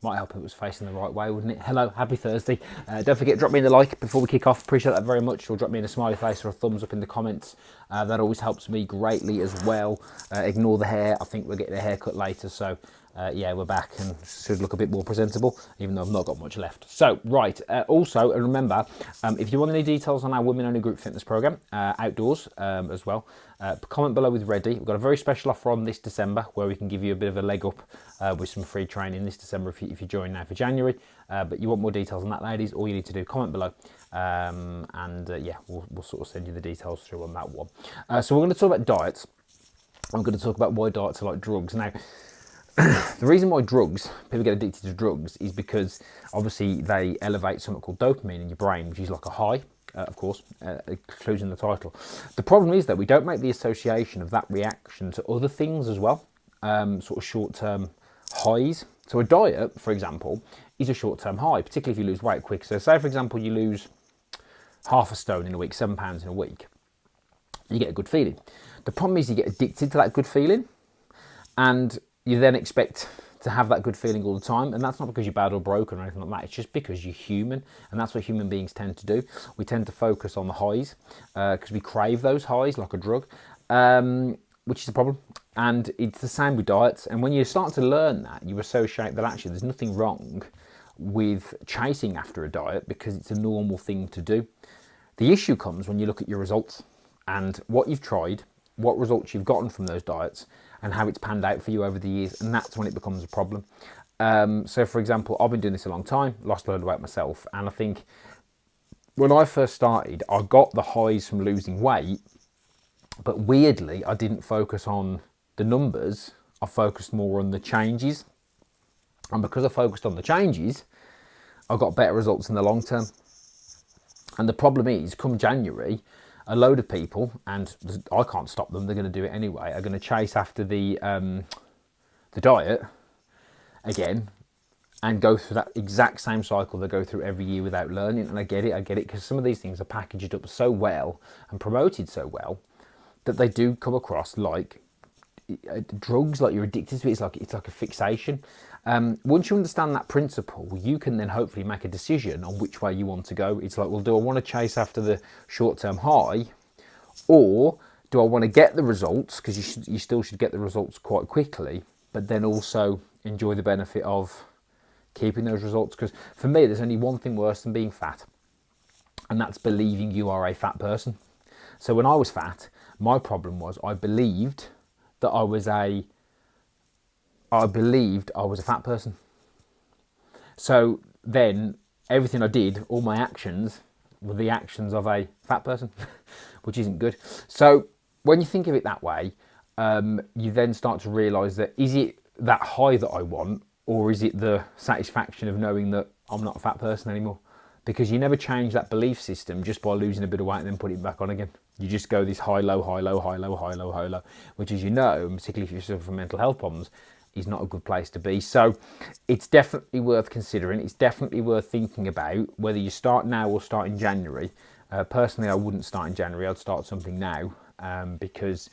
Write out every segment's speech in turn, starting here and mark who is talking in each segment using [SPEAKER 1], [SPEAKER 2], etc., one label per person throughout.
[SPEAKER 1] Might help if it was facing the right way, wouldn't it? Hello, happy Thursday. Don't forget, drop me the like before we kick off. Appreciate that very much. Or drop me in a smiley face or a thumbs up in the comments. That always helps me greatly as well. Ignore the hair. I think we're getting a haircut later, so yeah, we're back and should look a bit more presentable, even though I've not got much left. So, right, also, and remember, if you want any details on our women-only group fitness program, outdoors as well, comment below with ready. We've got a very special offer on this December where we can give you a bit of a leg up with some free training this December if you join now for January. But you want more details on that, ladies, all you need to do, comment below. Yeah, we'll sort of send you the details through on that one. So we're going to talk about diets. I'm going to talk about why diets are like drugs. Now, the reason why people get addicted to drugs is because obviously they elevate something called dopamine in your brain, which is like a high, of course, including the title. The problem is that we don't make the association of that reaction to other things as well, sort of short-term highs. So a diet, for example, is a short-term high, particularly if you lose weight quick. So say, for example, you lose half a stone in a week, 7 pounds in a week, you get a good feeling. The problem is you get addicted to that good feeling, and you then expect to have that good feeling all the time, and that's not because you're bad or broken or anything like that. It's just because you're human, and that's what human beings tend to do. We tend to focus on the highs because we crave those highs like a drug, which is a problem. And it's the same with diets. And when you start to learn that, you associate that actually there's nothing wrong with chasing after a diet because it's a normal thing to do. The issue comes when you look at your results and what you've tried, what results you've gotten from those diets, and how it's panned out for you over the years, and that's when it becomes a problem. So for example, I've been doing this a long time, lost a load of weight myself, and I think when I first started, I got the highs from losing weight, but weirdly, I didn't focus on the numbers, I focused more on the changes, and because I focused on the changes, I got better results in the long term. And the problem is, come January, a load of people, and I can't stop them, they're going to do it anyway, are going to chase after the diet again and go through that exact same cycle they go through every year without learning. And I get it, because some of these things are packaged up so well and promoted so well that they do come across like drugs, like you're addicted to it. It's like a fixation. Once you understand that principle, you can then hopefully make a decision on which way you want to go. It's like, well, do I want to chase after the short-term high, or do I want to get the results, because you still should get the results quite quickly, but then also enjoy the benefit of keeping those results? Because for me, there's only one thing worse than being fat, and that's believing you are a fat person. So when I was fat, my problem was I believed that I was a fat person. So then everything I did, all my actions, were the actions of a fat person, which isn't good. So when you think of it that way, you then start to realise that is it that high that I want, or is it the satisfaction of knowing that I'm not a fat person anymore? Because you never change that belief system just by losing a bit of weight and then put it back on again. You just go this high, low, high, low, high, low, high, low, high, low, which, as you know, particularly if you suffer from mental health problems, is not a good place to be. So it's definitely worth considering. It's definitely worth thinking about whether you start now or start in January. Personally, I wouldn't start in January. I'd start something now because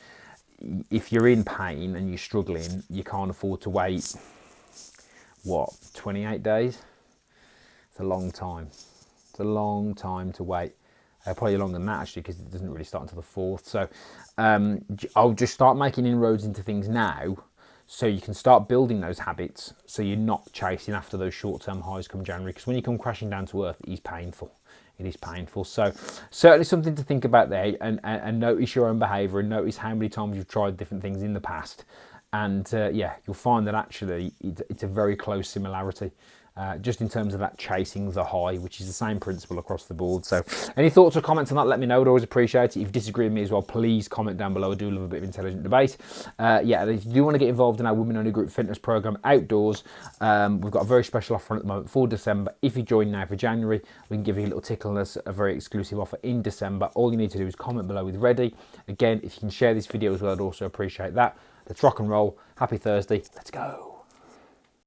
[SPEAKER 1] if you're in pain and you're struggling, you can't afford to wait, 28 days? It's a long time. It's a long time to wait. Probably longer than that, actually, because it doesn't really start until the 4th. So I'll just start making inroads into things now so you can start building those habits so you're not chasing after those short-term highs come January. Because when you come crashing down to earth, it is painful. It is painful. So certainly something to think about there, and notice your own behaviour and notice how many times you've tried different things in the past. And yeah, you'll find that actually it's a very close similarity. Just in terms of that chasing the high, which is the same principle across the board. So any thoughts or comments on that, let me know. I'd always appreciate it. If you disagree with me as well, please comment down below. I do love a bit of intelligent debate. Yeah, and if you do want to get involved in our Women Only Group Fitness Program outdoors, we've got a very special offer at the moment for December. If you join now for January, we can give you a little tickle and a very exclusive offer in December. All you need to do is comment below with ready. Again, if you can share this video as well, I'd also appreciate that. Let's rock and roll. Happy Thursday. Let's go.